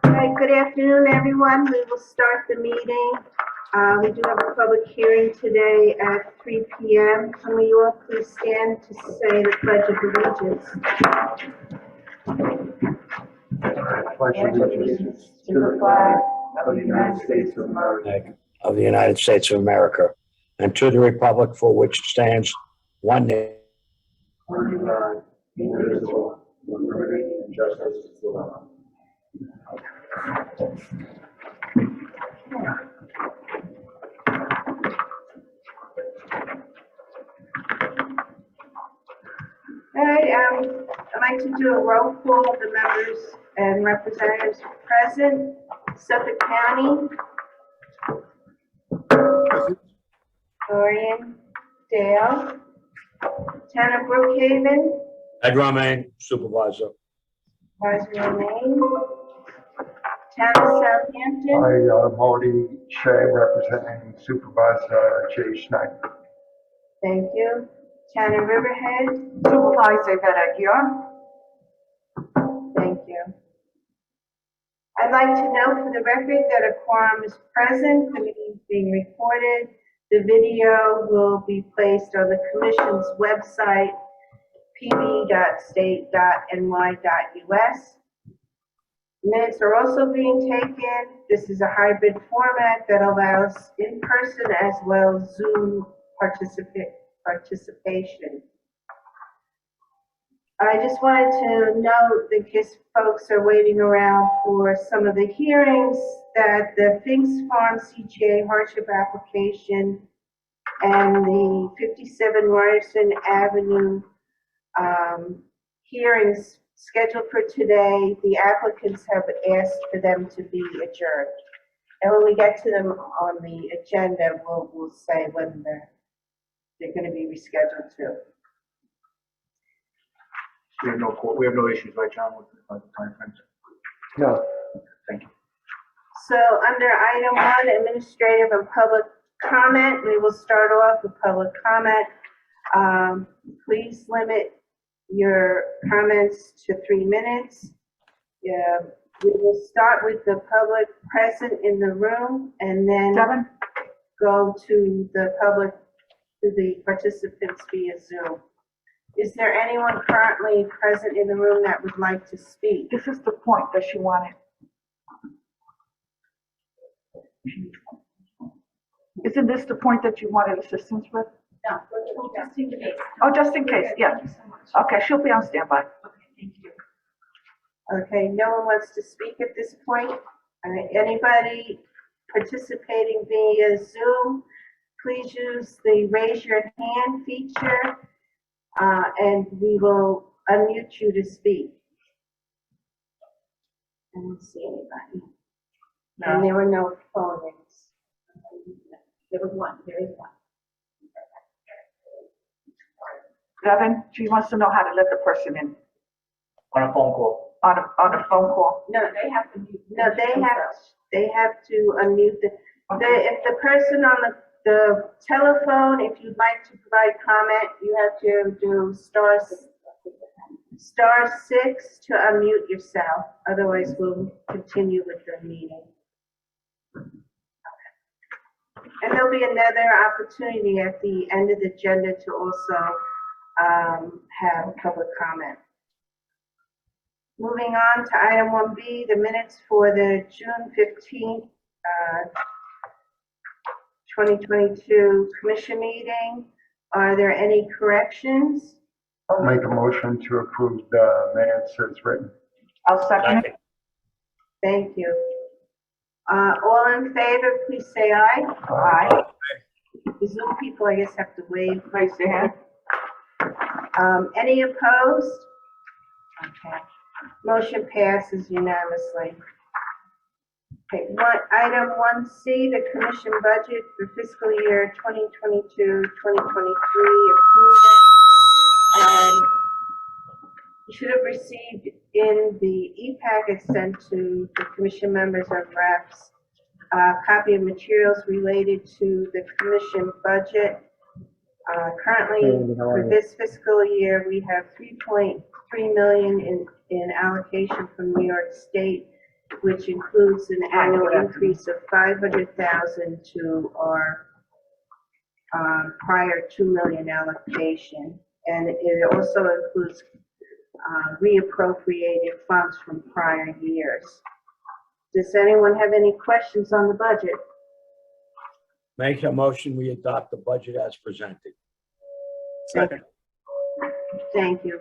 Right, good afternoon, everyone. We will start the meeting. We do have a public hearing today at 3 p.m. Can we all please stand to say the Pledge of Allegiance? Pledge allegiance to the flag of the United States of America, and to the republic for which it stands, one nation. under God, indivisible, with liberty and justice for all. All right, I'd like to do a roll call of the members and representatives present. Suffolk County. Dorian, Dale. Town of Brookhaven, Ed Romaine, Supervisor. Supervisor Romaine. Town of Southampton, I, Marty Shea, representing Supervisor Jay Schneider. thank you. Town of Riverhead, Supervisor Vera here. thank you. I'd like to note for the record that a quorum is present, the meeting is being recorded. The video will be placed on the Commission's website, pb.state.ny.us. Minutes are also being taken. This is a hybrid format that allows in-person as well as Zoom participation. I just wanted to note, in case folks are waiting around for some of the hearings, that the Finks Farm CGA hardship application and the 57 Ryerson Avenue hearings scheduled for today, the applicants have asked for them to be adjourned. And when we get to them on the agenda, we'll say when they're going to be rescheduled to. We have no issues, right, John, with the time frames? No. Thank you. So under item 1, administrative and public comment, we will start off with public comment. Please limit your comments to 3 minutes. Yeah, we will start with the public present in the room and then go to the public, to the participants via Zoom. Is there anyone currently present in the room that would like to speak? This is the point that she wanted. Isn't this the point that you wanted assistance with? No, just in case. Oh, just in case, yeah. Okay, she'll be on standby. Okay, no one wants to speak at this point? Anybody participating via Zoom, please use the raise your hand feature, and we will unmute you to speak. I don't see anybody. And there were no phone rings. There was one, there is one. Devin, she wants to know how to let the person in On a phone call. on a phone call. No, they have to. No, they have to unmute if the person on the telephone, if you'd like to provide comment, you have to do *6 to unmute yourself. Otherwise, we'll continue with the meeting. And there'll be another opportunity at the end of the agenda to also have public comment. Moving on to item 1B, the minutes for the June 15th, 2022 commission meeting. Are there any corrections? I'll make a motion to approve the minutes as written. I'll second it. Thank you. All in favor, please say aye. Aye. The Zoom people, I guess, have to wave. Raise your hand. Any opposed? Okay. Motion passes unanimously. Okay, item 1C, the commission budget for fiscal year 2022-2023 approved. You should have received in the e-packet sent to the commission members and reps a copy of materials related to the commission budget. Currently, for this fiscal year, we have $3.3 million in allocation from New York State which includes an annual increase of 500,000 to our prior 2 million allocation. And it also includes reappropriated funds from prior years. Does anyone have any questions on the budget? Make a motion, we adopt the budget as presented. Second. Thank you.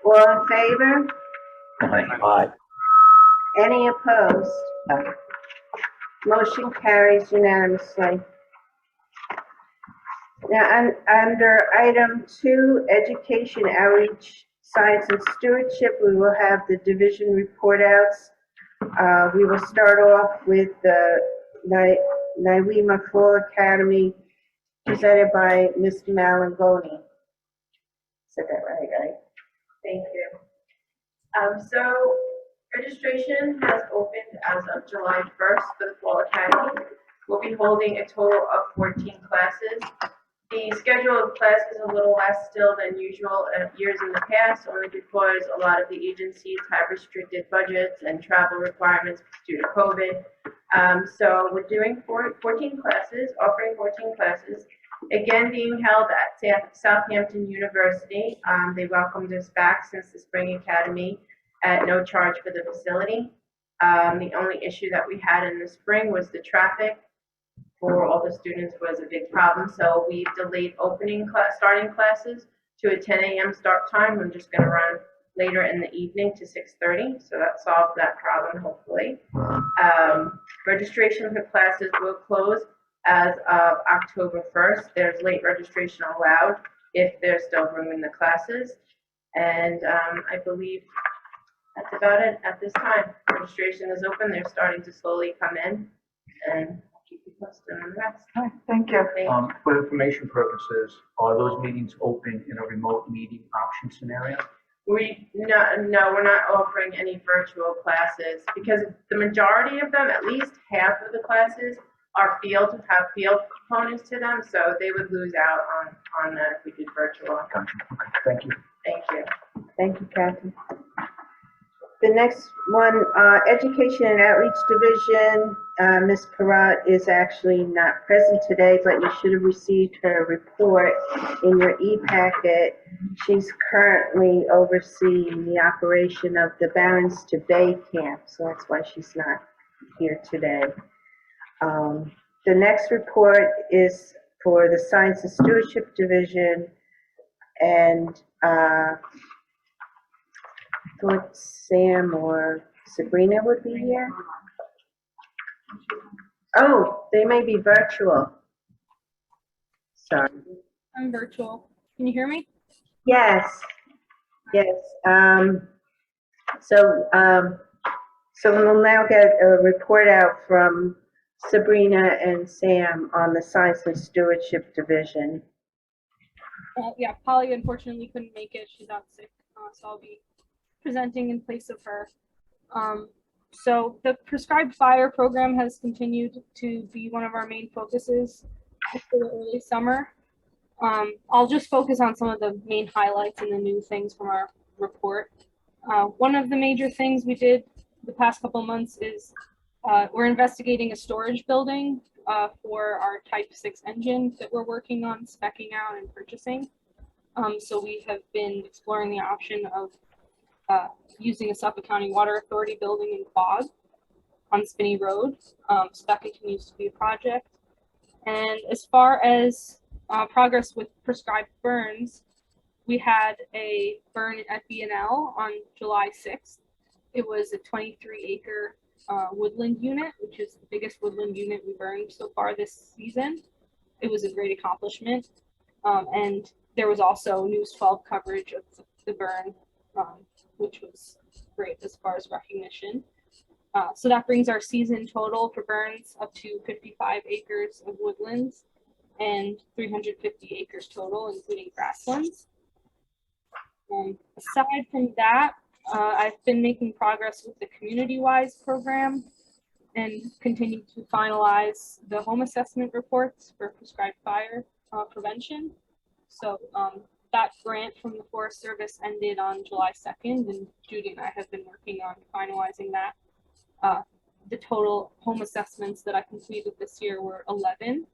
All in favor? Aye. Any opposed? Motion carries unanimously. Now, under item 2, education, outreach, science, and stewardship, we will have the division report outs. We will start off with the Niwima Fall Academy, presented by Ms. Malangoni. Said that right? Thank you. So registration has opened as of July 1st for the Fall Academy. We'll be holding a total of 14 classes. The schedule of class is a little less still than usual years in the past, only because a lot of the agencies have restricted budgets and travel requirements due to COVID. So we're doing 14 classes, offering 14 classes, again being held at Southampton University. They welcomed us back since the Spring Academy at no charge for the facility. The only issue that we had in the spring was the traffic for all the students was a big problem. So we've delayed starting classes to a 10 a.m. start time. We're just going to run later in the evening to 6:30. So that solved that problem, hopefully. Registration for classes will close as of October 1st. There's late registration allowed if there's still room in the classes. And I believe that's about it at this time. Registration is open. They're starting to slowly come in, and I'll keep you posted on the rest. Okay, thank you. Thank you. For information purposes, are those meetings open in a remote meeting option scenario? No, we're not offering any virtual classes because the majority of them, at least half of the classes, are have field components to them, so they would lose out on that if we did virtual. Gotcha. Okay, thank you. Thank you. Thank you, Kathy. The next one, Education and Outreach Division. Ms. Parat is actually not present today, but you should have received her report in your e-packet. She's currently overseeing the operation of the Barrens to Bay camp, so that's why she's not here today. The next report is for the Science and Stewardship Division, and I thought Sam or Sabrina would be here. Oh, they may be virtual. Sorry. I'm virtual. Can you hear me? Yes, yes. So we'll now get a report out from Sabrina and Sam on the Science and Stewardship Division. Yeah, Polly unfortunately couldn't make it. She's out sick, so I'll be presenting in place of her. So the prescribed fire program has continued to be one of our main focuses for the early summer. I'll just focus on some of the main highlights and the new things from our report. One of the major things we did the past couple months is we're investigating a storage building for our Type 6 engine that we're working on speccing out and purchasing. So we have been exploring the option of using a Suffolk County Water Authority building in Quad on Spinney Road. So that continues to be a project. And as far as progress with prescribed burns, we had a burn at B&L on July 6th. It was a 23-acre woodland unit, which is the biggest woodland unit we burned so far this season. It was a great accomplishment. And there was also News 12 coverage of the burn, which was great as far as recognition. So that brings our season total for burns up to 55 acres of woodlands and 350 acres total, including grasslands. Aside from that, I've been making progress with the community-wise program and continue to finalize the home assessment reports for prescribed fire prevention. So that grant from the Forest Service ended on July 2nd, and Judy and I have been working on finalizing that. The total home assessments that I completed this year were 11,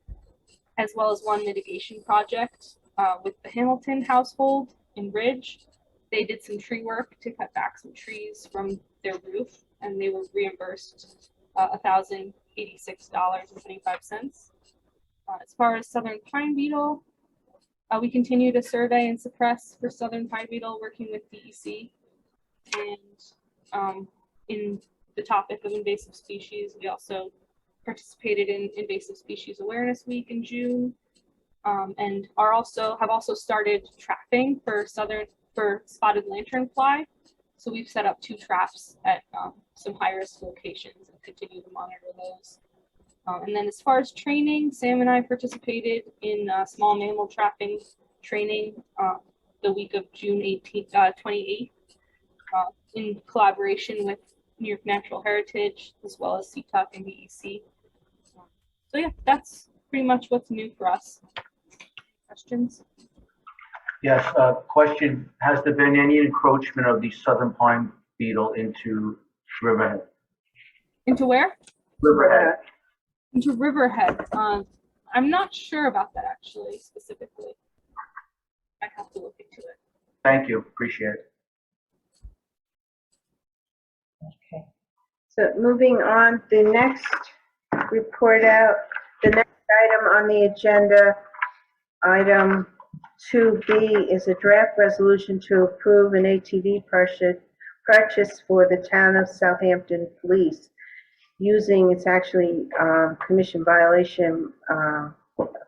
as well as one mitigation project with the Hamilton household in Ridge. They did some tree work to cut back some trees from their roof, and they were reimbursed $1,086.25. As far as southern pine beetle, we continue to survey and suppress for southern pine beetle, working with DEC. And in the topic of invasive species, we also participated in Invasive Species Awareness Week in June, and have also started trapping for spotted lanternfly. So we've set up 2 traps at some high-risk locations and continue to monitor those. And then as far as training, Sam and I participated in small mammal trapping training the week of June 28th, in collaboration with New York Natural Heritage, as well as CTUC and DEC. So yeah, that's pretty much what's new for us. Questions? Yes, question, has there been any encroachment of the southern pine beetle into Riverhead? Into where? Riverhead. Into Riverhead. I'm not sure about that actually, specifically. I have to look into it. Thank you, appreciate it. Okay. So moving on, the next item on the agenda, item 2B, is a draft resolution to approve an ATV purchase for the town of Southampton Police using, it's actually commission violation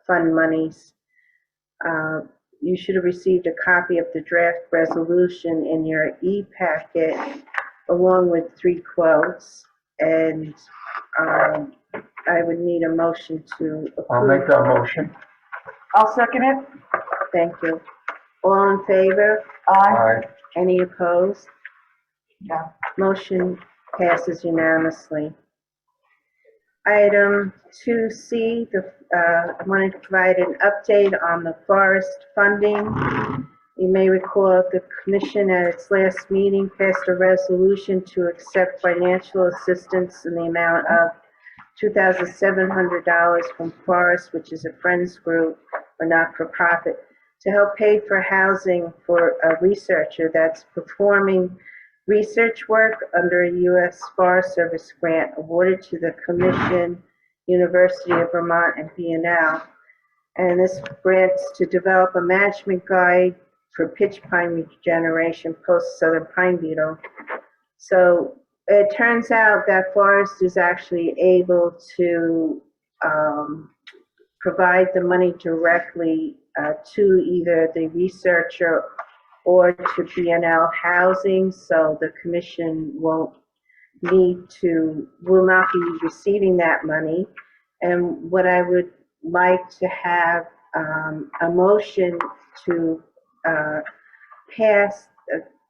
fund monies. You should have received a copy of the draft resolution in your e-packet along with 3 quotes, and I would need a motion to approve. I'll make that motion. I'll second it. Thank you. All in favor? Aye. Any opposed? No. Motion passes unanimously. Item 2C, I wanted to provide an update on the forest funding. You may recall the commission at its last meeting passed a resolution to accept financial assistance in the amount of $2,700 from Forest, which is a Friends group or not-for-profit, to help pay for housing for a researcher that's performing research work under a U.S. Forest Service grant awarded to the Commission, University of Vermont, and BNL. And this grant's to develop a management guide for pitch pine regeneration post-southern pine beetle. So it turns out that Forest is actually able to provide the money directly to either the researcher or to BNL Housing, so the commission will not be receiving that money. And what I would like to have a motion to pass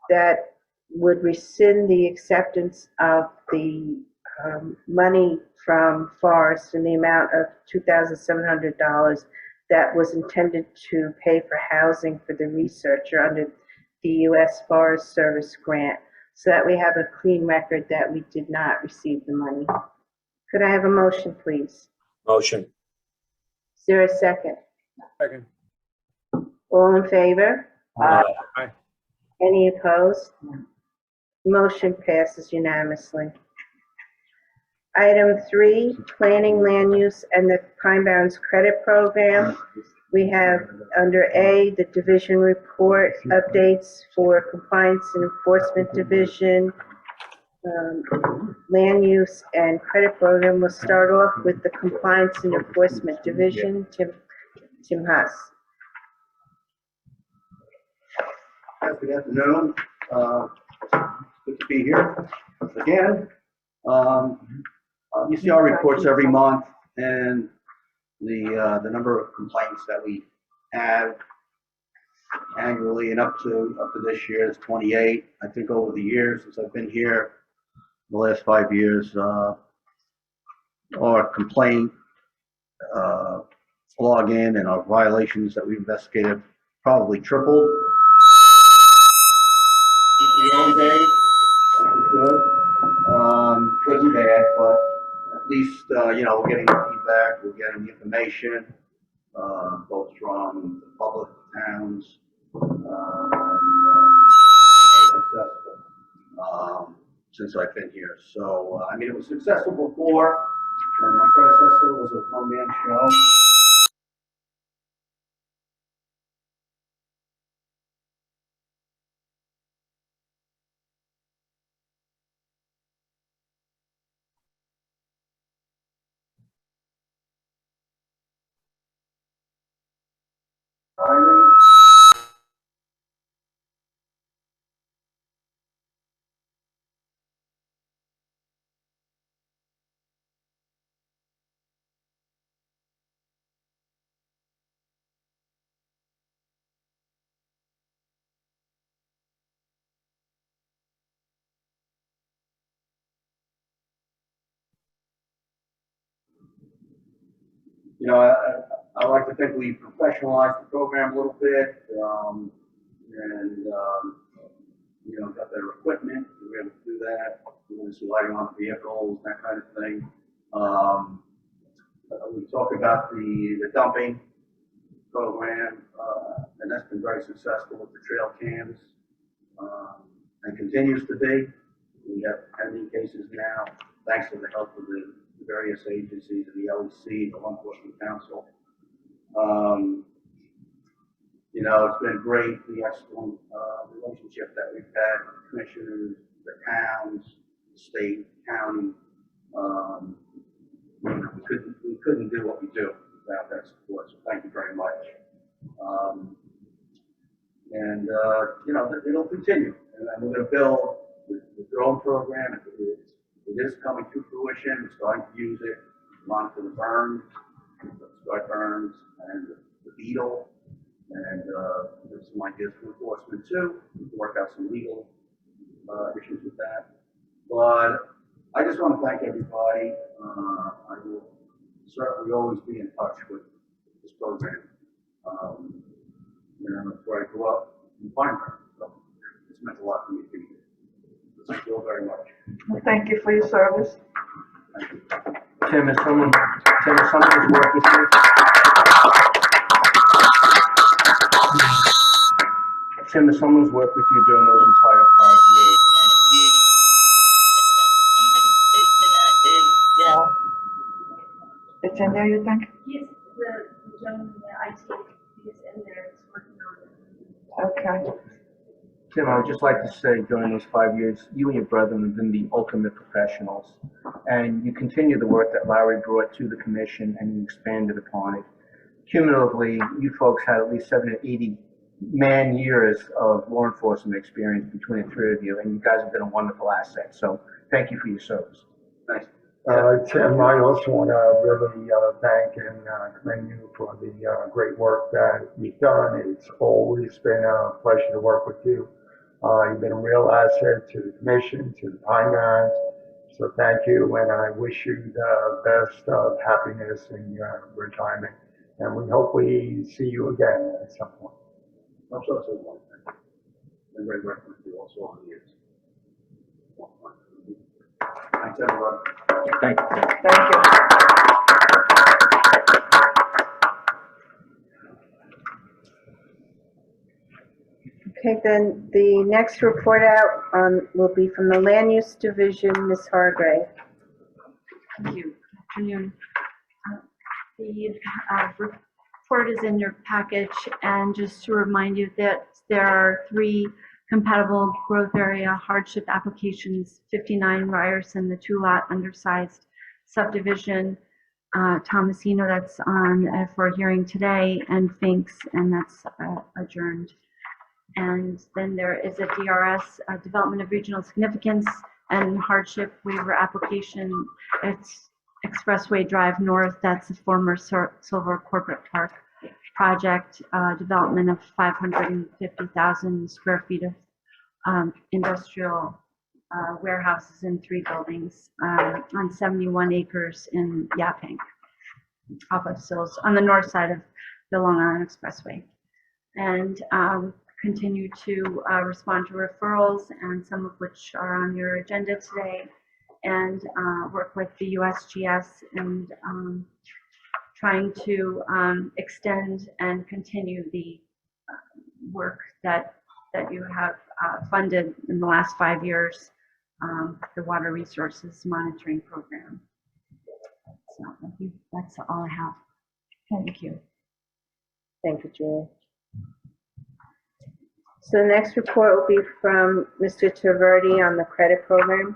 that would rescind the acceptance of the money from Forest in the amount of $2,700 that was intended to pay for housing for the researcher under the U.S. Forest Service grant, so that we have a clean record that we did not receive the money. Could I have a motion, please? Motion. Is there a second? Second. All in favor? Aye. Any opposed? Motion passes unanimously. Item 3, planning, land use, and the Pine Barrens Credit Program. We have under A, the division report updates for Compliance and Enforcement Division, Land Use and Credit Program. We'll start off with the Compliance and Enforcement Division. Tim Haas. Good afternoon. Good to be here again. You see our reports every month, and the number of complaints that we have annually, and up to this year is 28. I think over the years since I've been here, the last 5 years, our complaint login and our violations that we investigated probably tripled. EPO days, good. good and bad, but at least, you know, we're getting the feedback, we're getting the information, both from the public towns, successful, since I've been here. So, I mean, it was successful before, and my predecessor was a one-man show. Irene? You know, I like to think we professionalized the program a little bit, you know, got better equipment, we were able to do that, just lighting on vehicles, that kind of thing. We talk about the dumping program, and that's been very successful with the trail cams, and continues to be. We have pending cases now, thanks to the help of the various agencies, the LEC, the Law Enforcement Council. You know, it's been great, the excellent relationship that we've had with the commissioners, the towns, the state, county. We couldn't do what we do without that support, so thank you very much. You know, it'll continue, and we're going to build the drone program. It is coming to fruition. We're starting to use it, monitor the Barrens, and the Beetle, and there's some ideas for enforcement too. We can work out some legal issues with that. But I just want to thank everybody. I will certainly always be in touch with this program. You know, that's where I grew up in Farnborough, so it's meant a lot to me to be here. Thank you all very much. Well, thank you for your service. Thank you. Tim, is someone has worked with you? Tim, has someone's worked with you during those entire 5 years? Yeah. It's in there, you think? Yes, the gentleman, the IT, is in there, is working on it. Okay. Tim, I would just like to say during those 5 years, you and your brethren have been the ultimate professionals. And you continue the work that Larry brought to the commission and you expanded upon it. Cumulatively, you folks had at least 70 to 80 man-years of law enforcement experience between the three of you, and you guys have been a wonderful asset. So thank you for your service. Thanks. Tim, I also want to really thank and commend you for the great work that you've done. It's always been a pleasure to work with you. You've been a real asset to the commission, to the Pine Guys. So thank you, and I wish you the best of happiness in your retirement. And we hope we see you again at some point. I'm so one. Been great working with you also over the years. Thanks, everyone. Thank you. Thank you. Okay, then the next report out will be from the Land Use Division, Ms. Hargrave. Thank you. Good afternoon. The report is in your package, and just to remind you that there are 3 compatible growth area hardship applications: 59 Ryerson, the 2-lot undersized subdivision, Thomasino, that's on for hearing today, and Finks, and that's adjourned. And then there is a DRS, Development of Regional Significance and Hardship Waiver Application. It's Expressway Drive North, that's the former Silver Corporate Park project, development of 550,000 square feet of industrial warehouses in 3 buildings on 71 acres in Yaphank, off of Sills, on the north side of the Long Island Expressway. And continue to respond to referrals, and some of which are on your agenda today. and work with the USGS and trying to extend and continue the work that you have funded in the last 5 years, the Water Resources Monitoring Program. So I think that's all I have. Thank you. Thank you, Julie. So the next report will be from Mr. Taverdi on the credit program.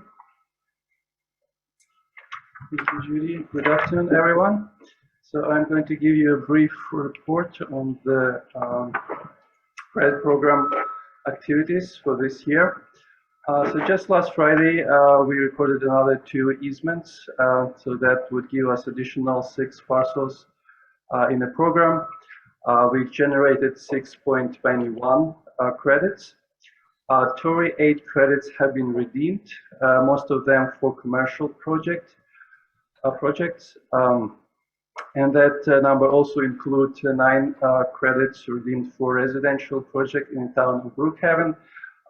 Thank you, Judy. Good afternoon, everyone. So I'm going to give you a brief report on the credit program activities for this year. So just last Friday, we recorded another 2 easements. So that would give us additional 6 parcels in the program. We generated 6.21 credits. Tory 8 credits have been redeemed, most of them for commercial projects. And that number also includes 9 credits redeemed for residential project in the town of Brookhaven.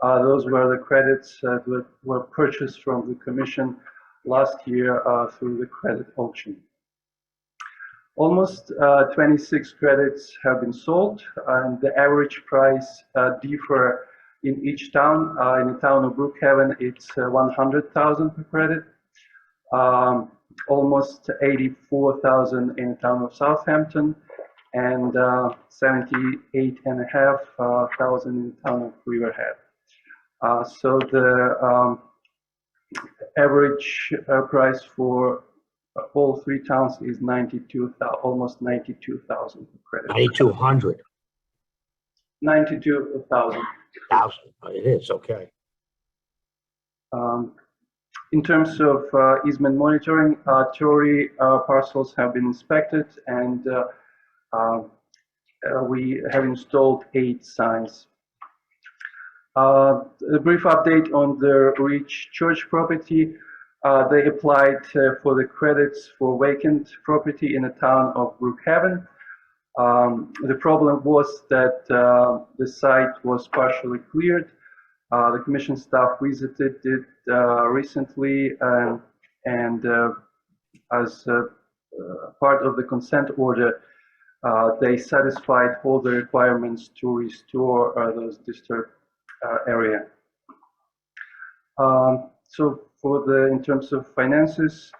Those were the credits that were purchased from the commission last year through the credit auction. Almost 26 credits have been sold, and the average price differ in each town. In the town of Brookhaven, it's 100,000 per credit. Almost 84,000 in the town of Southampton, and 78,500 in the town of Riverhead. So the average price for all 3 towns is almost 92,000 per credit. 9,200. 92,000. It is, okay. In terms of easement monitoring, Tory parcels have been inspected, and we have installed 8 signs. A brief update on the Reach Church property. They applied for the credits for vacant property in the town of Brookhaven. The problem was that the site was partially cleared. The commission staff visited it recently, and as part of the consent order, they satisfied all the requirements to restore those disturbed area. So in terms of finances,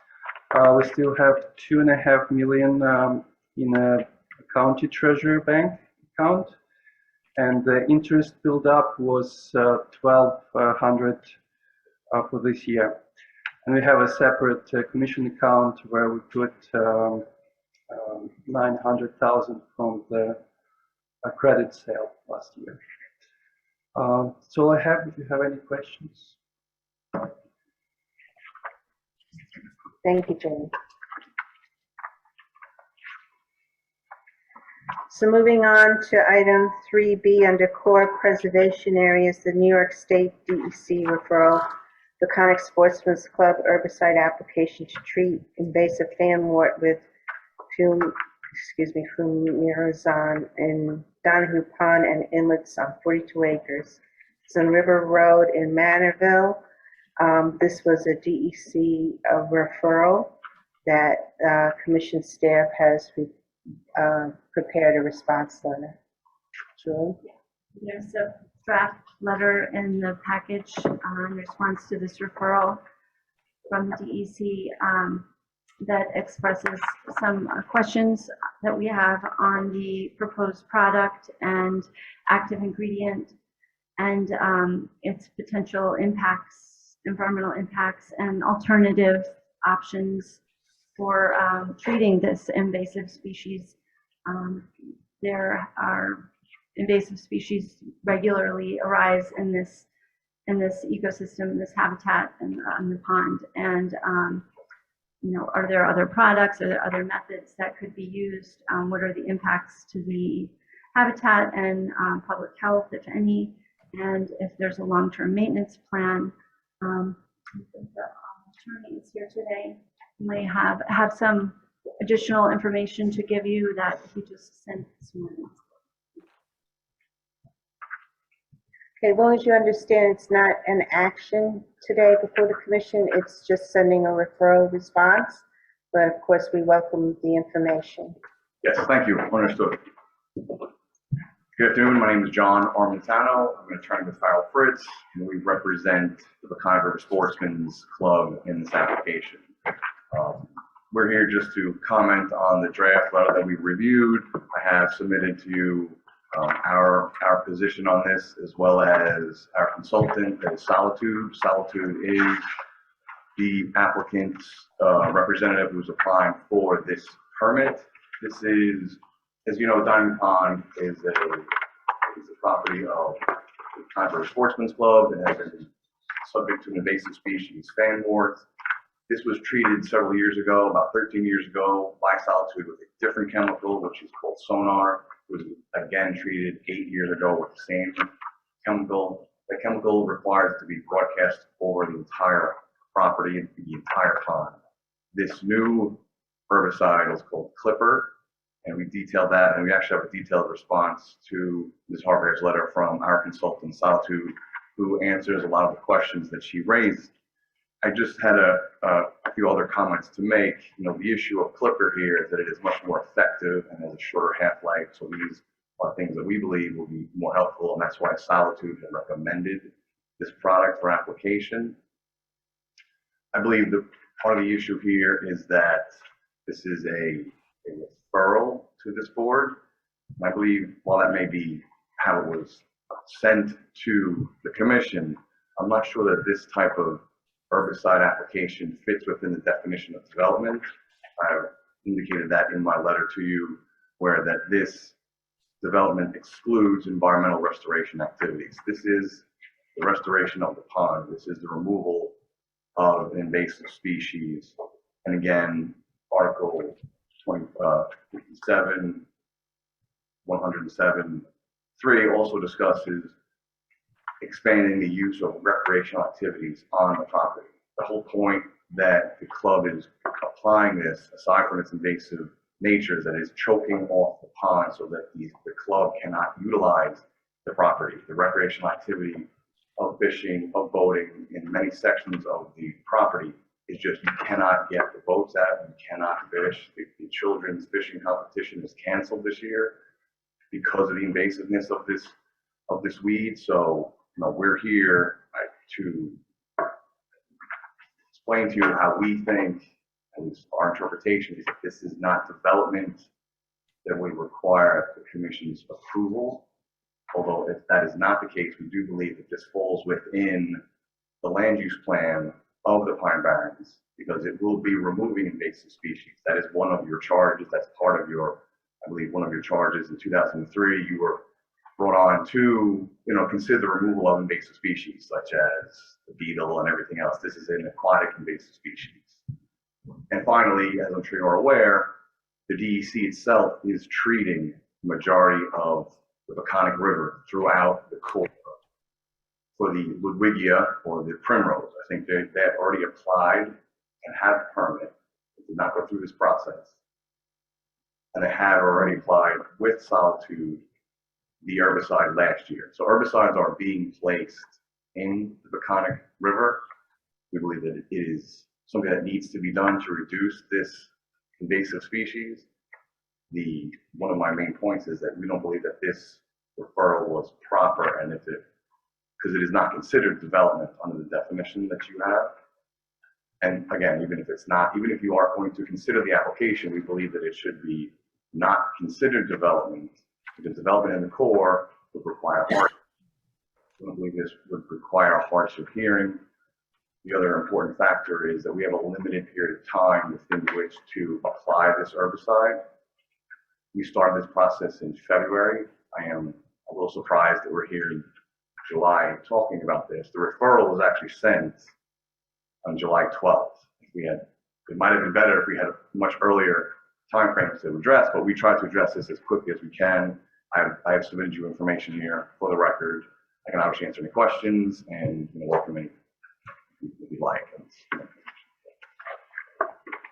we still have $2.5 million in a county treasurer bank account, and the interest build up was $1,200 for this year. And we have a separate commission account where we put $900,000 from the credit sale last year. So I have, if you have any questions. Thank you, Jane. So moving on to item 3B under core preservation areas, the New York State DEC referral, the Conic Sportsman's Club herbicide application to treat invasive fanwort with fumarazion in Donahue Pond and inlets on 42 acres. It's on River Road in Manorville. This was a DEC referral that commission staff has prepared a response letter. Julie? There's a draft letter in the package in response to this referral from the DEC that expresses some questions that we have on the proposed product and active ingredient and its potential impacts, environmental impacts, and alternative options for treating this invasive species. There are invasive species regularly arise in this ecosystem, this habitat in the pond, and are there other products? Are there other methods that could be used? What are the impacts to the habitat and public health, if any? And if there's a long-term maintenance plan. I think the attorney is here today. May have some additional information to give you that he just sent this morning. Okay, as long as you understand it's not an action today before the commission, it's just sending a referral response. But of course, we welcome the information. Yes, thank you. Understood. Good afternoon. My name is John Armentano. I'm an attorney with Farrell Fritz, and we represent the Peconic River Sportsman's Club in this application. We're here just to comment on the draft letter that we reviewed. I have submitted to you our position on this, as well as our consultant, that is Solitude. Solitude is the applicant's representative who's applying for this permit. This is, as you know, Diamond Pond is a property of the Peconic River Sportsman's Club. It has been subject to an invasive species fan wart. This was treated several years ago, about 13 years ago, by Solitude with a different chemical, which is called Sonar. It was again treated 8 years ago with the same chemical. The chemical requires to be broadcast over the entire property and the entire pond. This new herbicide is called Clipper, and we detailed that, and we actually have a detailed response to Ms. Harber's letter from our consultant, Solitude, who answers a lot of the questions that she raised. I just had a few other comments to make. You know, the issue of Clipper here is that it is much more effective and has a shorter half-life. So these are things that we believe will be more helpful, and that's why Solitude has recommended this product for application. I believe that part of the issue here is that this is a referral to this board. And I believe while that may be how it was sent to the commission, I'm not sure that this type of herbicide application fits within the definition of development. I indicated that in my letter to you, where that this development excludes environmental restoration activities. This is the restoration of the pond. This is the removal of invasive species. And again, Article 57, 107.3 also discusses expanding the use of recreational activities on the property. The whole point that the club is applying this, aside from its invasive nature, is that it's choking off the pond so that the club cannot utilize the property. The recreational activity of fishing, of boating in many sections of the property is just, you cannot get the boats out, you cannot fish. The children's fishing competition is canceled this year because of the invasiveness of this weed. So, you know, we're here to explain to you how we think, at least our interpretation is that this is not development that would require the commission's approval. Although if that is not the case, we do believe that this falls within the land use plan of the Pine Barrens, because it will be removing invasive species. That is one of your charges. That's part of your, I believe, one of your charges in 2003. You were brought on to, you know, consider the removal of invasive species such as the beetle and everything else. This is an aquatic invasive species. And finally, as I'm sure you're aware, the DEC itself is treating the majority of the Peconic River throughout the core. For the Ludwigia or the Primrose, I think they have already applied and have a permit. They did not go through this process. And they have already applied with Solitude the herbicide last year. So herbicides are being placed in the Peconic River. We believe that it is something that needs to be done to reduce this invasive species. One of my main points is that we don't believe that this referral was proper, and because it is not considered development under the definition that you have. And again, even if you are going to consider the application, we believe that it should be not considered development, because development in the core would require hardship. We don't believe this would require a hardship hearing. The other important factor is that we have a limited period of time within which to apply this herbicide. We started this process in February. I am a little surprised that we're here in July talking about this. The referral was actually sent on July 12th. It might have been better if we had a much earlier time frame to address, but we tried to address this as quickly as we can. I have submitted you information here for the record. I can obviously answer any questions and welcome any if you'd like.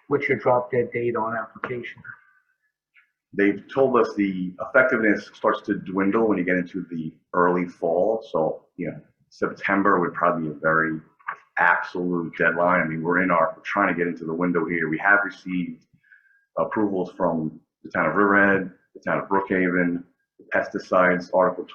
What's your drop dead date on application? they've told us the effectiveness starts to dwindle when you get into the early fall. So, September would probably be a very absolute deadline. I mean, we're trying to get into the window here. We have received approvals from the town of Riverhead, the town of Brookhaven, the pesticides, Article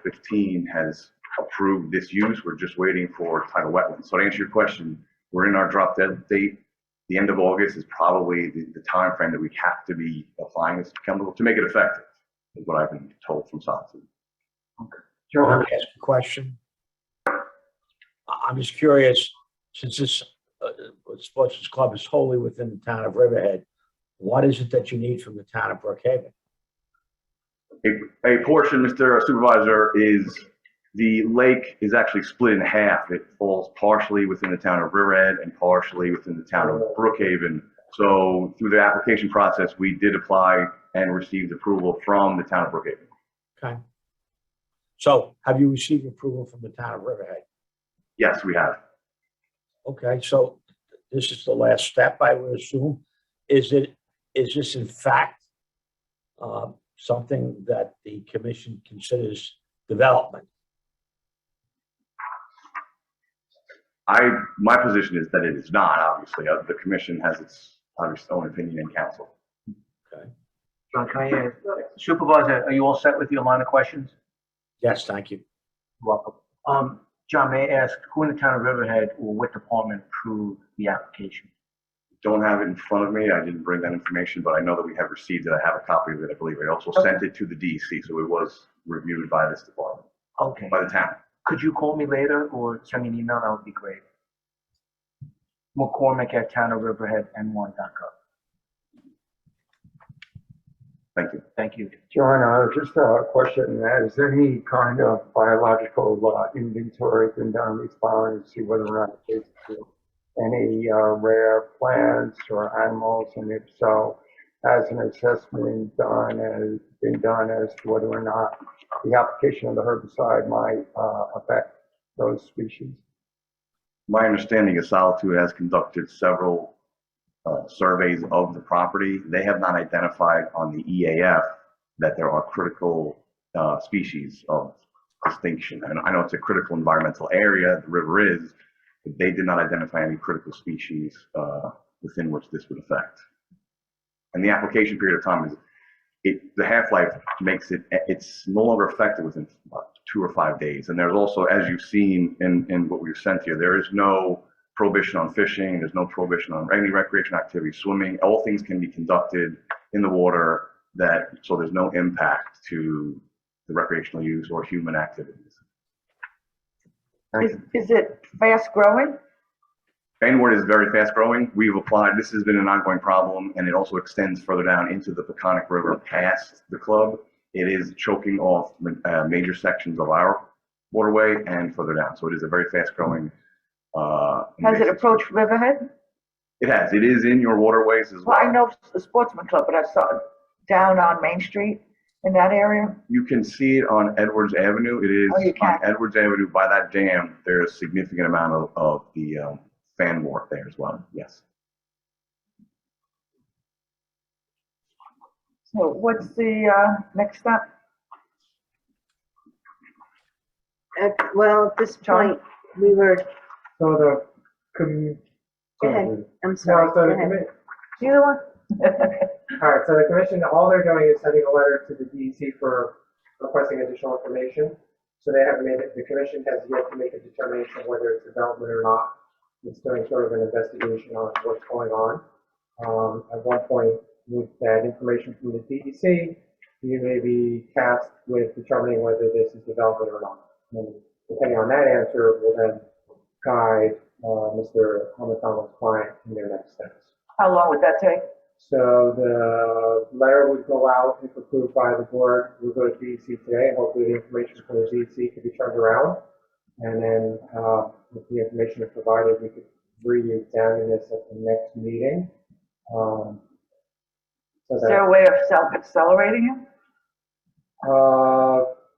15 has approved this use. We're just waiting for tidal wetlands. So to answer your question, we're in our drop dead date. The end of August is probably the time frame that we have to be applying this chemical to make it effective, is what I've been told from Sonsud. Can I ask a question? I'm just curious, since this sports club is wholly within the town of Riverhead, what is it that you need from the town of Brookhaven? A portion, Mr. Supervisor, is the lake is actually split in half. It falls partially within the town of Riverhead and partially within the town of Brookhaven. So through the application process, we did apply and received approval from the town of Brookhaven. Okay. So have you received approval from the town of Riverhead? Yes, we have. Okay, so this is the last step, I would assume. Is this in fact something that the commission considers development? My position is that it is not, obviously. The commission has its own opinion in council. Okay. John, can I ask, Supervisor, are you all set with your line of questions? Yes, thank you. You're welcome. John, may I ask, who in the town of Riverhead or what department approved the application? Don't have it in front of me. I didn't bring that information, but I know that we have received it. I have a copy of it, I believe. I also sent it to the DEC, so it was reviewed by this department, Okay. by the town. Could you call me later or send me an email? That would be great. McCormick@townofriverheadny.gov. Thank you. Thank you. John, just a question. Has any kind of biological inventory been done on these barns to see whether or not there's any rare plants or animals? And if so, has an assessment been done as to whether or not the application of the herbicide might affect those species? My understanding is Solitude has conducted several surveys of the property. They have not identified on the EAF that there are critical species of distinction. And I know it's a critical environmental area, the river is, but they did not identify any critical species within which this would affect. And the application period of time is, the half-life makes it's no longer effective within about 2 or 5 days. And there's also, as you've seen in what we've sent here, there is no prohibition on fishing, there's no prohibition on any recreation activity, swimming, all things can be conducted in the water so there's no impact to the recreational use or human activities. Is it fast growing? Fanwort is very fast growing. We've applied, this has been an ongoing problem, and it also extends further down into the Peconic River past the club. It is choking off major sections of our waterway and further down. So it is a very fast growing Has it approached Riverhead? It has. It is in your waterways as well. Well, I know the Sportsman Club, but I saw it down on Main Street in that area. You can see it on Edwards Avenue. It is you can. on Edwards Avenue by that dam. There's a significant amount of the fan wort there as well. Yes. So what's the next step? Well, at this point, we were, So the go ahead, I'm sorry, so go the ahead. You the one? all right, so the commission, all they're doing is sending a letter to the DEC for requesting additional information. So they haven't made it, the commission has yet to make a determination whether it's development or not. It's doing sort of an investigation on what's going on. At one point, with that information from the DEC, you may be tasked with determining whether this is development or not. And depending on that answer, will then guide Mr. Hamatama's client in their next steps. How long would that take? So the letter would go out, if approved by the board, we'll go to DEC today, and hopefully the information from the DEC could be turned around. And then if the information is provided, we could re-examine this at the next meeting. Is there a way of self-accelerating it?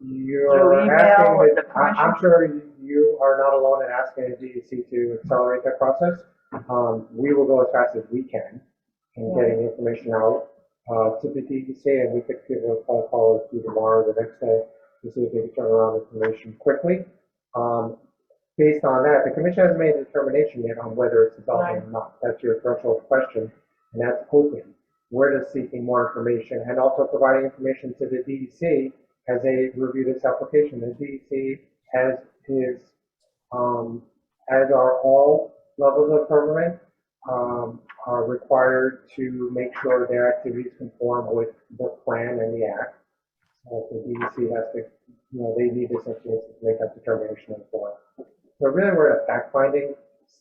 You're Through email asking with that, the commission? I'm sure you are not alone in asking the DEC to accelerate that process. We will go as fast as we can in getting the information out. to the DEC, and we could give a phone call to tomorrow, the next day, to see if they can turn around information quickly. Based on that, the commission hasn't made a determination yet on whether it's development or not. That's your threshold question, and that's open. We're just seeking more information and also providing information to the DEC as they review this application. The DEC has as are all levels of government, are required to make sure their activities conform with the plan and the act. So the DEC has to, they need this information to make that determination and form. So really, we're at a fact-finding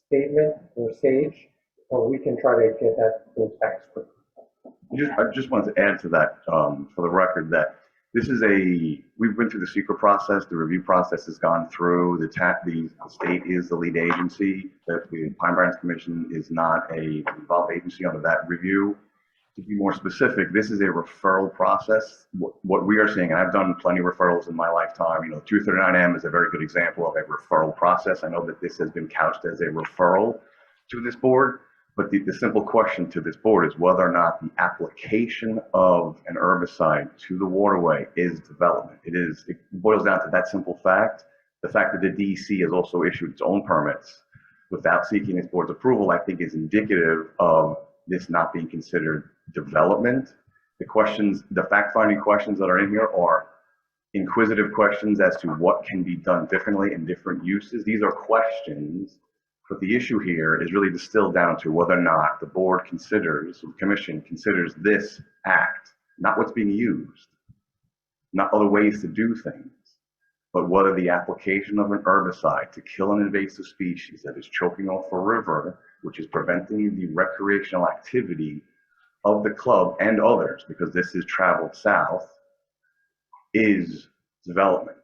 statement or stage, but we can try to get those facts quickly. I just wanted to add to that, for the record, that this is we've been through the secret process, the review process has gone through, the state is the lead agency, that the Pine Barrens Commission is not a involved agency under that review. To be more specific, this is a referral process. What we are seeing, and I've done plenty of referrals in my lifetime, 239M is a very good example of a referral process. I know that this has been couched as a referral to this board, but the simple question to this board is whether or not the application of an herbicide to the waterway is development. It boils down to that simple fact. The fact that the DEC has also issued its own permits without seeking this board's approval, I think is indicative of this not being considered development. The fact-finding questions that are in here are inquisitive questions as to what can be done differently in different uses. These are questions, but the issue here is really distilled down to whether or not the board considers, the commission considers this act, not what's being used, not other ways to do things, but whether the application of an herbicide to kill an invasive species that is choking off a river, which is preventing the recreational activity of the club and others, because this is traveled south, is development.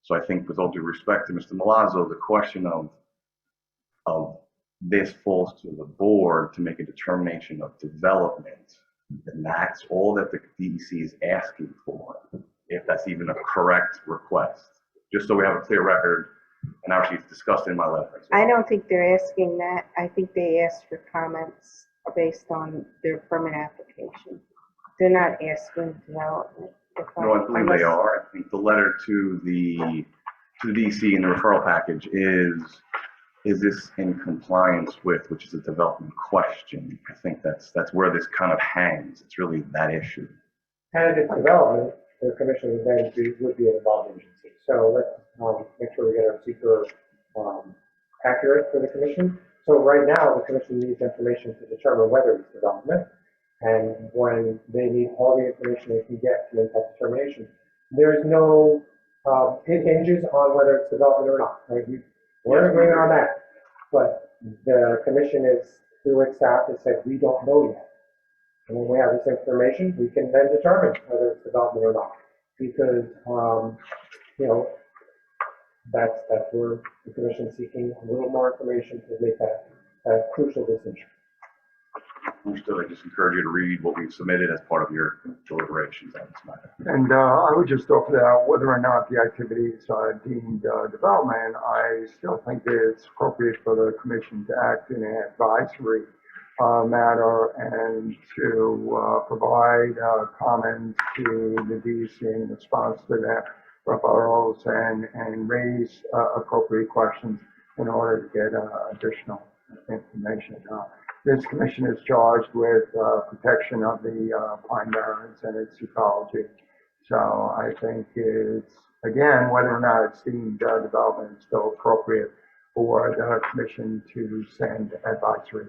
So I think, with all due respect to Mr. Milazzo, the question of this falls to the board to make a determination of development, and that's all that the DEC is asking for, if that's even a correct request. Just so we have a clear record, and actually it's discussed in my letter. I don't think they're asking that. I think they asked for comments based on their permit application. They're not asking development. No, I believe they are. I think the letter to the DEC in the referral package is this in compliance with, which is a development question. I think that's where this kind of hangs. It's really that issue. And if it's development, the commission then would be an involved agency. So let's make sure we get our seeker accurate for the commission. So right now, the commission needs information to determine whether it's development. And when they need all the information they can get to make that determination, there's no, it hinges on whether it's development or not. Right? We're agreeing on that. But the commission is, through its staff, has said, we don't know yet. And when we have this information, we can then determine whether it's development or not. Because, that's where the commission is seeking a little more information to make that crucial decision. Understood. I just encourage you to read what we've submitted as part of your deliberations on this matter. And I would just offer that whether or not the activities are deemed development, I still think it's appropriate for the commission to act in an advisory matter and to provide comments to the DEC in response to their referrals and raise appropriate questions in order to get additional information. This commission is charged with protection of the Pine Barrens and its ecology. So I think it's, again, whether or not it's deemed development is still appropriate for the commission to send advisory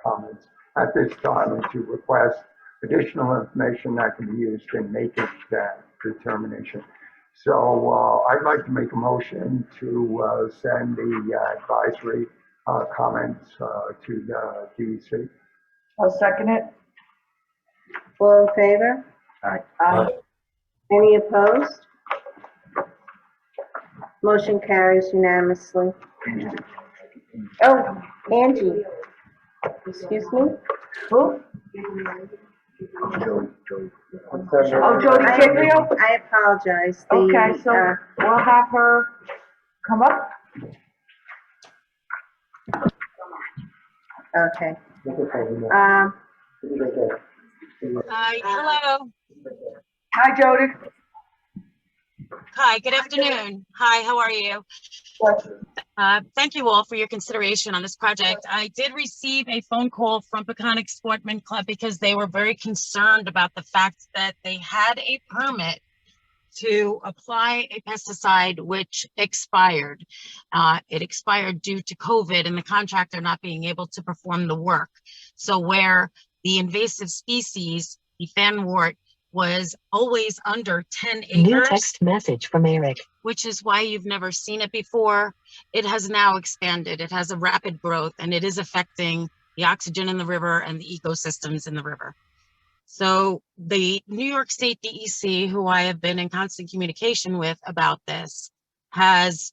comments at this time and to request additional information that can be used in making that determination. So I'd like to make a motion to send the advisory comments to the DEC. I'll second it. All in favor? Aye. Any opposed? Motion carries unanimously. Oh, Angie. Excuse me? Who? Oh, Jody Gabriel? I apologize. Okay, so we'll have her come up. Okay. Hi, hello. Hi, Jody. Hi, good afternoon. Hi, how are you? Thank you all for your consideration on this project. I did receive a phone call from Peconic Sportsman Club because they were very concerned about the fact that they had a permit to apply a pesticide which expired. It expired due to COVID and the contractor not being able to perform the work. So where the invasive species, the fanwort, was always under 10 acres. New text message from Eric. Which is why you've never seen it before. It has now expanded. It has a rapid growth and it is affecting the oxygen in the river and the ecosystems in the river. So the New York State DEC, who I have been in constant communication with about this, has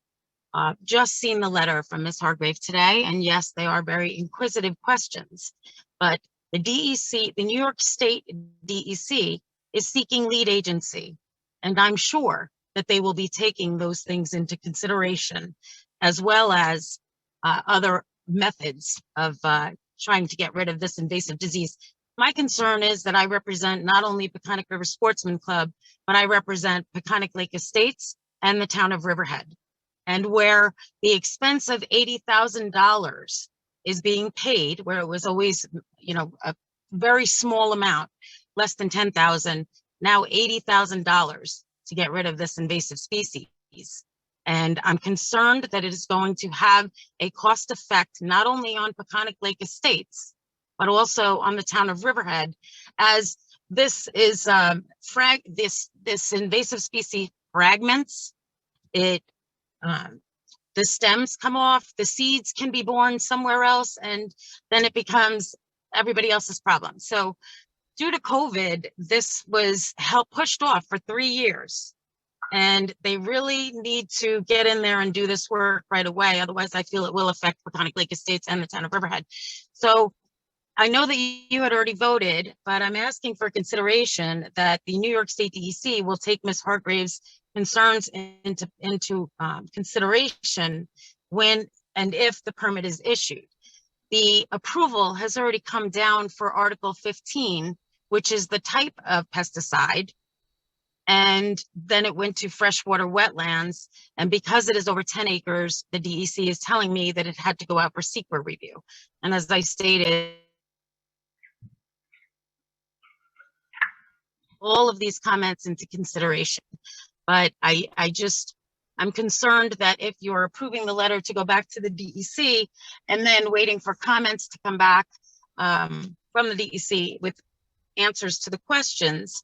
just seen the letter from Ms. Hargrave today. And yes, they are very inquisitive questions, but the DEC, the New York State DEC, is seeking lead agency. And I'm sure that they will be taking those things into consideration, as well as other methods of trying to get rid of this invasive disease. My concern is that I represent not only Peconic River Sportsman Club, but I represent Peconic Lake Estates and the town of Riverhead. And where the expense of $80,000 is being paid, where it was always, a very small amount, less than 10,000, now $80,000 to get rid of this invasive species. And I'm concerned that it is going to have a cost effect, not only on Peconic Lake Estates, but also on the town of Riverhead, as this is this invasive species fragments. The stems come off, the seeds can be born somewhere else, and then it becomes everybody else's problem. So due to COVID, this was pushed off for 3 years. And they really need to get in there and do this work right away. Otherwise, I feel it will affect Peconic Lake Estates and the town of Riverhead. So I know that you had already voted, but I'm asking for consideration that the New York State DEC will take Ms. Hargrave's concerns into consideration when and if the permit is issued. The approval has already come down for Article 15, which is the type of pesticide. And then it went to freshwater wetlands. And because it is over 10 acres, the DEC is telling me that it had to go out for secret review. And as I stated, all of these comments into consideration. But I'm concerned that if you're approving the letter to go back to the DEC and then waiting for comments to come back from the DEC with answers to the questions,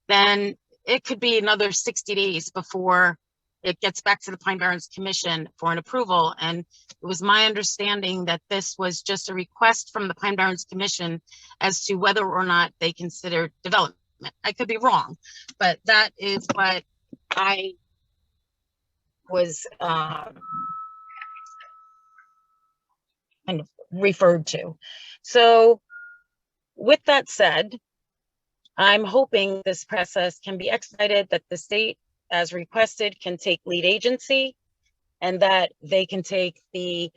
then it could be another 60 days before it gets back to the Pine Barrens Commission for an approval. And it was my understanding that this was just a request from the Pine Barrens Commission as to whether or not they considered development. I could be wrong, but that is what I was kind of referred to. So with that said, I'm hoping this process can be expedited, that the state, as requested, can take lead agency, and that they can take the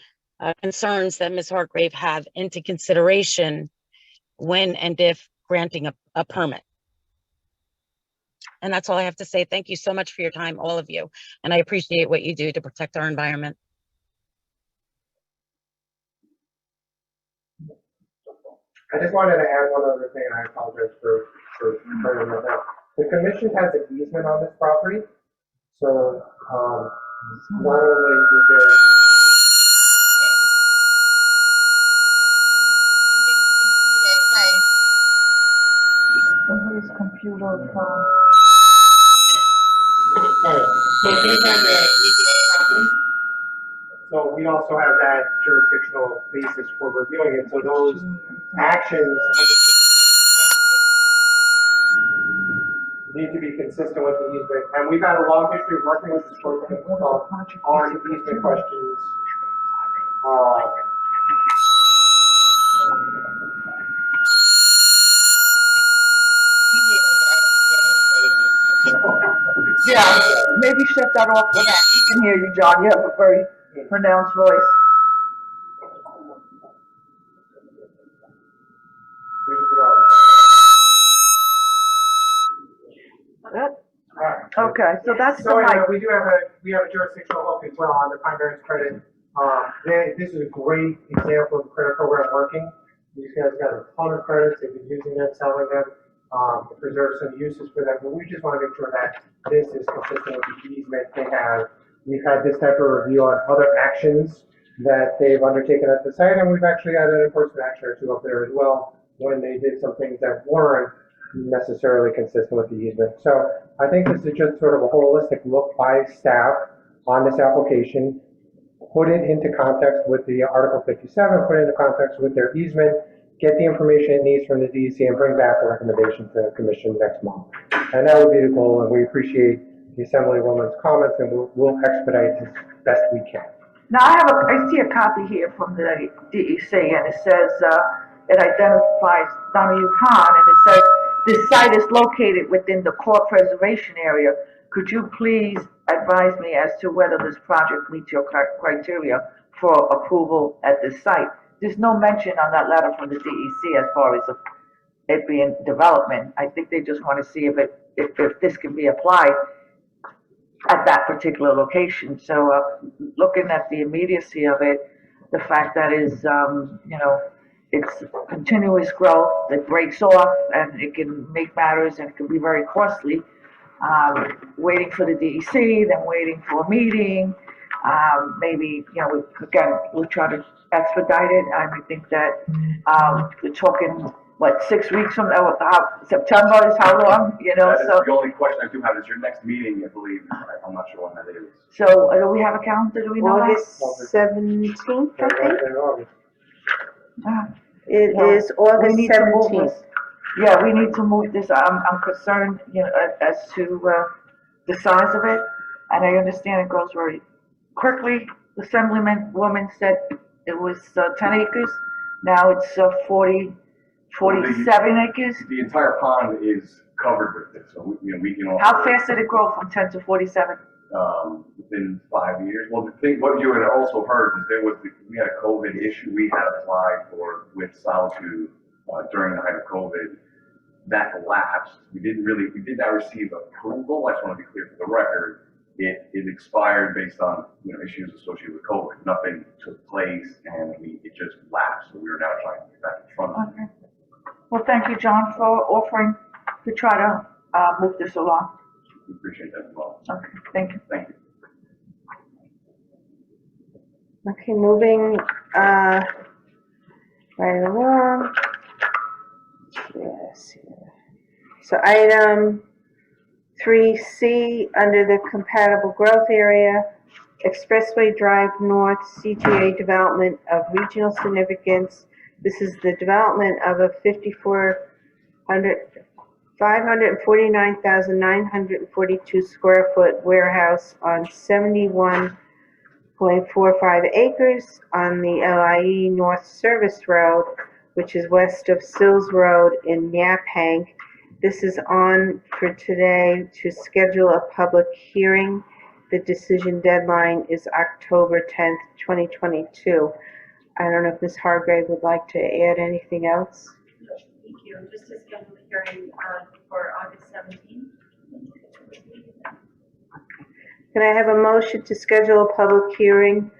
concerns that Ms. Hargrave have into consideration when and if granting a permit. And that's all I have to say. Thank you so much for your time, all of you. And I appreciate what you do to protect our environment. I just wanted to add one other thing, and I apologize for bringing that up. The commission has an easement on this property, so not only is there Somebody's computer phone. so we also have that jurisdictional basis for reviewing it, so those actions need to be consistent with the easement, and we've had a long history of working with the program on easement questions. Yeah, maybe shut that off when he can hear you, John. You have a very pronounced voice. Okay, so that's the So anyway, mic. we have a jurisdictional hook as well on the Pine Barrens credit. This is a great example of the credit program working. These guys got a ton of credits, they've been using them, selling them, to preserve some uses for them, but we just want to make sure that this is consistent with the easement they have. We've had this type of review on other actions that they've undertaken at the site, and we've actually had an enforcement action or two up there as well when they did some things that weren't necessarily consistent with the easement. So I think this is just sort of a holistic look by staff on this application, put it into context with the Article 57, put it into context with their easement, get the information it needs from the DEC, and bring back a recommendation to the commission next month. And that would be the goal, and we appreciate the Assemblywoman's comments, and we'll expedite as best we can. Now, I see a copy here from the DEC, and it says, it identifies Donahue Pond, and it says, this site is located within the core preservation area. Could you please advise me as to whether this project meets your criteria for approval at this site? There's no mention on that letter from the DEC as far as it being development. I think they just want to see if this can be applied at that particular location. So looking at the immediacy of it, the fact that is, it's continuous growth that breaks off and it can make matters and it can be very costly. Waiting for the DEC, then waiting for a meeting. Maybe, we'll try to expedite it. I think that we're talking, 6 weeks from now, September is how long, That is so. the only question I do have is your next meeting, I believe. I'm not sure when that is. So, do we have a calendar, do we know that? August 17th, I think. Ah, It well, is we August need to move 17th. this. Yeah, we need to move this. I'm concerned, as to, the size of it, and I understand it goes very quickly. The Assemblywoman said it was 10 acres. Now it's 47 acres. The entire pond is covered with this, so we can also. How fast did it grow from 10 to 47? Within 5 years. Well, the thing, what you had also heard is we had a COVID issue we had applied for with Solitude during the height of COVID. That lapsed. We did not receive approval. I just want to be clear for the record. It expired based on issues associated with COVID. Nothing took place, and it just lapsed. So we are now trying to get back in front of it. Okay. Well, thank you, John, for offering to try to move this along. We appreciate that as well. Okay, thank you. Thank you. Okay, moving right along. Yes. So item 3C, under the compatible growth area, Expressway Drive North, CGA development of regional significance. This is the development of a 549,942 square foot warehouse on 71.45 acres on the LIE North Service Road, which is west of Sills Road in Yaphank. This is on for today to schedule a public hearing. The decision deadline is October 10th, 2022. I don't know if Ms. Hargrave would like to add anything else. Thank you. Just to schedule the hearing for August 17th. Can I have a motion to schedule a public hearing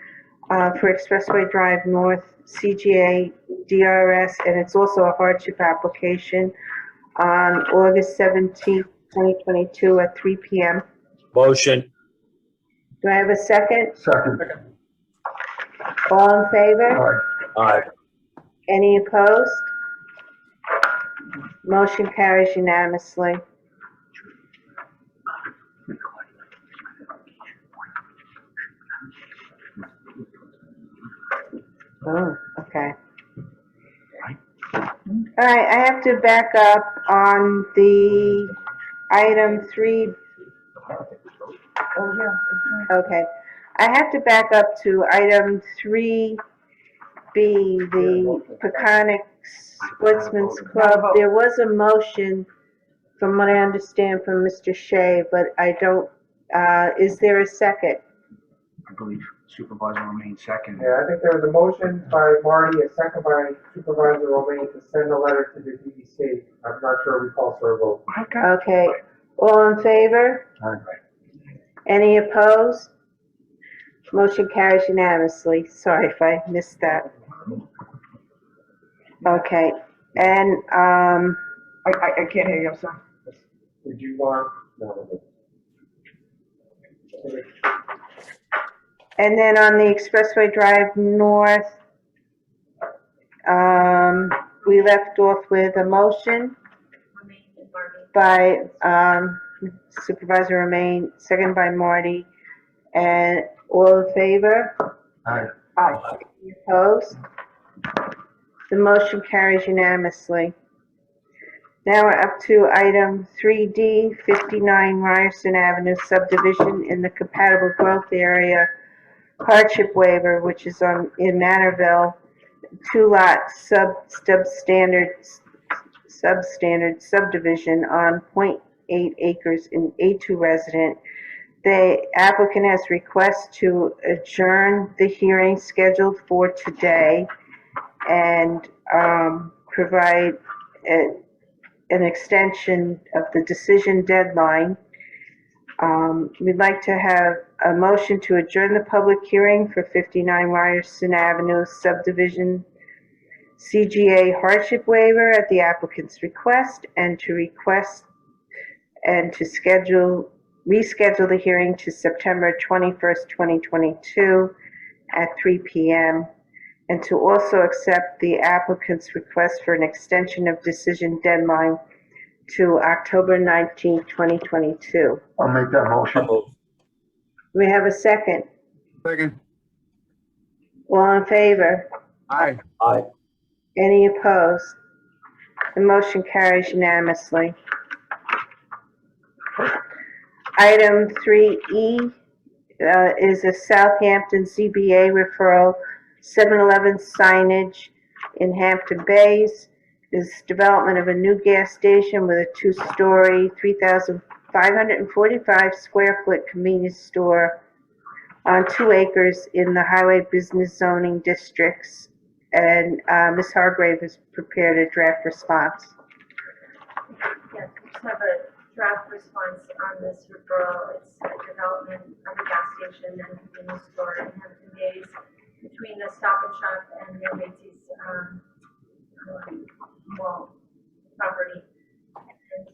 for Expressway Drive North, CGA DRS, and it's also a hardship application on August 17th, 2022 at 3 p.m. Motion. Do I have a second? Second. All in favor? Aye. Any opposed? Motion carries unanimously. Oh, okay. All right, I have to back up on the item 3. Oh, yeah. Okay. I have to back up to item 3B, the Peconic Sportsman's Club. There was a motion, from what I understand, from Mr. Shea, but I don't, is there a second? I believe Supervisor Romaine second. Yeah, I think there was a motion by Marty, a second by Supervisor Romaine to send a letter to the DEC. I'm not sure we call for a vote. Okay. All in favor? Aye. Any opposed? Motion carries unanimously. Sorry if I missed that. Okay, and, I can't hear you, I'm sorry. Would you want, no. and then on the Expressway Drive North, we left off with a motion by, Supervisor Romaine, second by Marty, and all in favor? Aye. Aye. Any opposed? The motion carries unanimously. Now we're up to item 3D, 59 Ryerson Avenue subdivision in the compatible growth area hardship waiver, which is in Manorville, 2-lot substandard subdivision on 0.8 acres in A2 resident. The applicant has requested to adjourn the hearing scheduled for today and provide an extension of the decision deadline. We'd like to have a motion to adjourn the public hearing for 59 Ryerson Avenue subdivision CGA hardship waiver at the applicant's request and to reschedule the hearing to September 21st, 2022 at 3 p.m. and to also accept the applicant's request for an extension of decision deadline to October 19th, 2022. I'll make that motion. We have a second. Second. All in favor? Aye. Aye. Any opposed? The motion carries unanimously. Item 3E is a Southampton ZBA referral, 7-Eleven signage in Hampton Bays. Is development of a new gas station with a 2-story, 3,545 square foot convenience store on 2 acres in the highway business zoning districts. And Ms. Hargrave has prepared a draft response. Yes, we just have a draft response on this referral. It's a development of a gas station and convenience store in Hampton Bays between the Stop and Shop and the Macy's mall property. And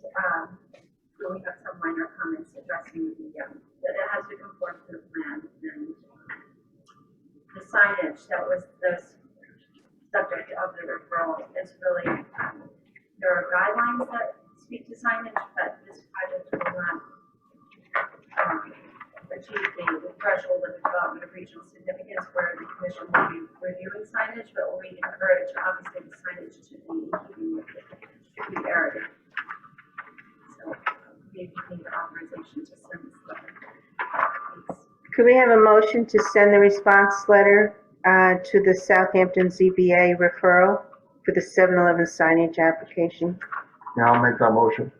so we have some minor comments addressing that it has to conform to the plan and the signage that was the subject of the referral is really, there are guidelines that speak to signage, but this project will not achieve the threshold of development of regional significance where the commission will be reviewing signage, but we encourage obviously the signage to be in keeping with the area. So we need authorization to send this letter. Could we have a motion to send the response letter to the Southampton ZBA referral for the 7-Eleven signage application? Yeah, I'll make that motion.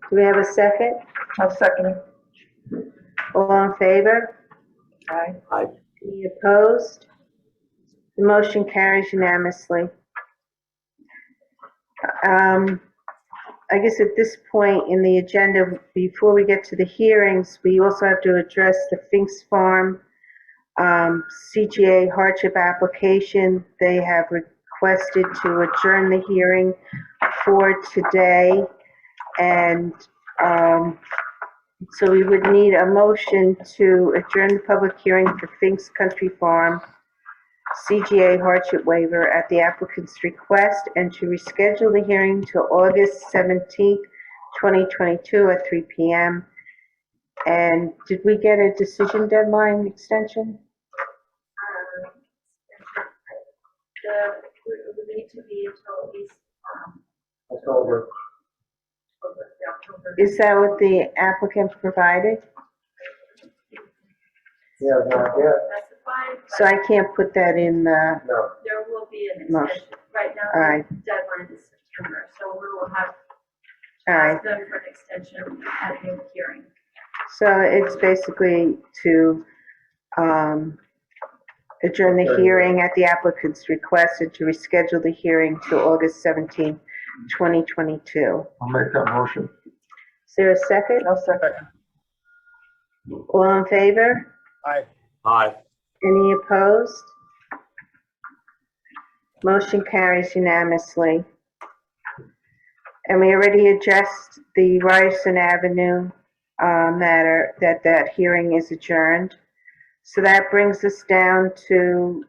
Do we have a second? I'll second it. All in favor? Aye. Aye. Any opposed? The motion carries unanimously. I guess at this point in the agenda, before we get to the hearings, we also have to address the Finks Farm CGA hardship application. They have requested to adjourn the hearing for today, and so we would need a motion to adjourn the public hearing for Finks Country Farm CGA hardship waiver at the applicant's request and to reschedule the hearing to August 17th, 2022 at 3 p.m. And did we get a decision deadline extension? We need to be until at least October. October. Is that what the applicant provided? Yeah, not yet. Specified, So I can't put that in the, No. there will be an Motion. extension. Right now, All right. the deadline is September, so we will have all right. asked them for an extension at the hearing. So it's basically to adjourn the hearing at the applicant's request and to reschedule the hearing to August 17th, 2022. I'll make that motion. Is there a second? I'll second. All in favor? Aye. Aye. Any opposed? Motion carries unanimously. And we already addressed the Ryerson Avenue matter, that hearing is adjourned. So that brings us down to,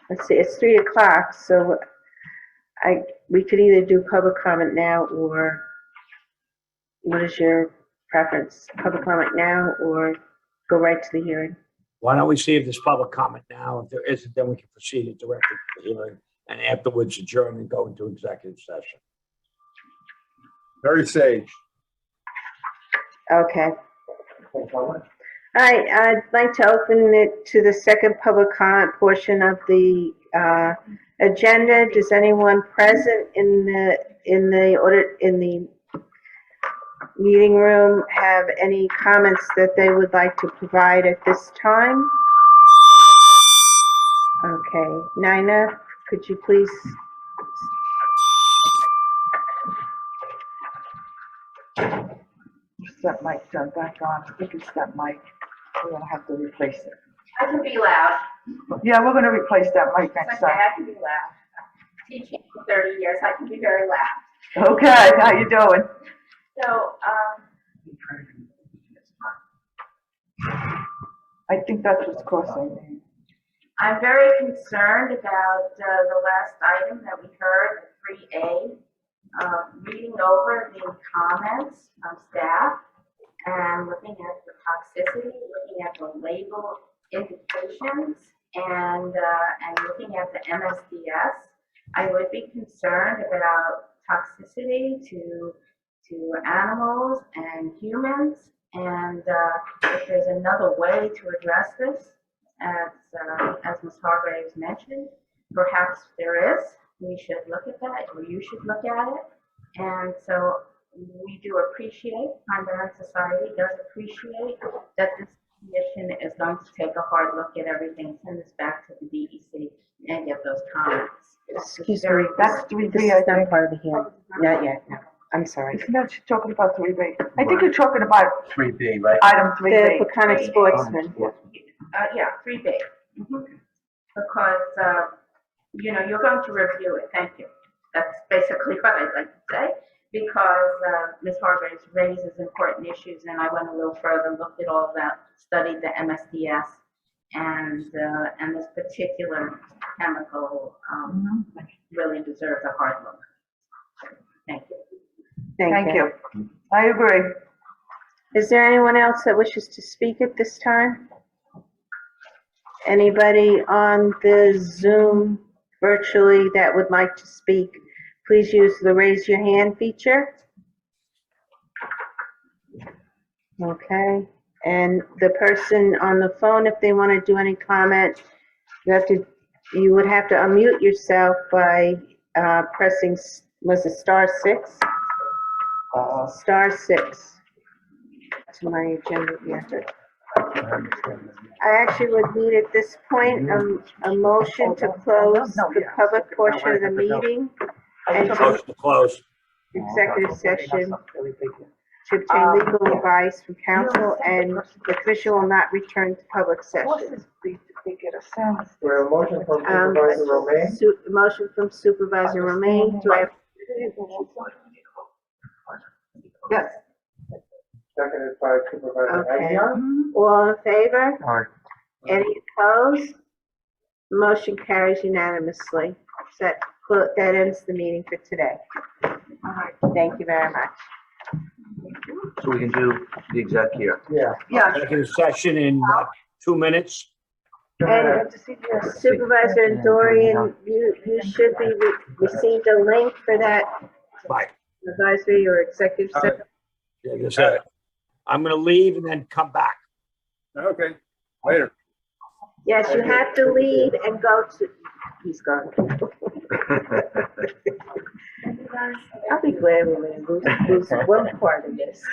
let's see, it's 3 o'clock, so we could either do public comment now, or what is your preference? Public comment now or go right to the hearing? Why don't we see if there's public comment now? If there isn't, then we can proceed it directly to the hearing and afterwards adjourn and go into executive session. Very sage. Okay. All right, I'd like to open it to the second public comment portion of the agenda. Does anyone present in the meeting room have any comments that they would like to provide at this time? Okay, Nina, could you please? That mic turned back on. I think it's that mic. We're gonna have to replace it. I can be loud. Yeah, we're gonna replace that mic It's next okay, time. I can be loud. Teaching for 30 years, I can be very loud. Okay, how you doing? So, I think that's what's crossing me. I'm very concerned about the last item that we heard, 3A. Reading over the comments from staff and looking at the toxicity, looking at the label indications, and looking at the MSDS, I would be concerned about toxicity to animals and humans, and if there's another way to address this, as Ms. Hargraves mentioned, perhaps there is. We should look at that, or you should look at it. And so we do appreciate, Crime Barrens Society does appreciate that this commission is going to take a hard look at everything, send this back to the DEC and get those comments. Excuse me, That's 3B, this I is not think. part of the hearing. Not yet, no. I'm sorry. Isn't that you're talking about 3B? I think you're talking about 3B, right? item The 3B. Peconic Sportsman. Yeah, 3B. Because, you're going to review it, thank you. That's basically what I'd like to say, because Ms. Hargraves raises important issues, and I went a little further, looked at all of that, studied the MSDS, and this particular chemical really deserves a hard look. Thank you. Thank you. I agree. Is there anyone else that wishes to speak at this time? Anybody on the Zoom virtually that would like to speak? Please use the raise your hand feature. Okay, and the person on the phone, if they want to do any comment, you would have to unmute yourself by pressing, was it *6? *6 to my agenda, yeah. I actually would need at this point a motion to close the public portion of the meeting and Motion to close. executive session to obtain legal advice from counsel, and the commission will not return to public session. We have a motion from Supervisor Romaine. Motion from Supervisor Romaine. Do I have? Yes. Seconded by Supervisor Okay. Aguirre. All in favor? Aye. Any opposed? Motion carries unanimously. So that ends the meeting for today. All right. Thank you very much. So we can do the exec here. Yeah. Yeah. Executive session in 2 minutes. And Supervisor Dorian, you should be received a link for that Bye. advisory or executive session. Yeah, just, I'm gonna leave and then come back. Okay, later. Yes, you have to leave and go to, he's gone. I'll be glad when we lose one part of this.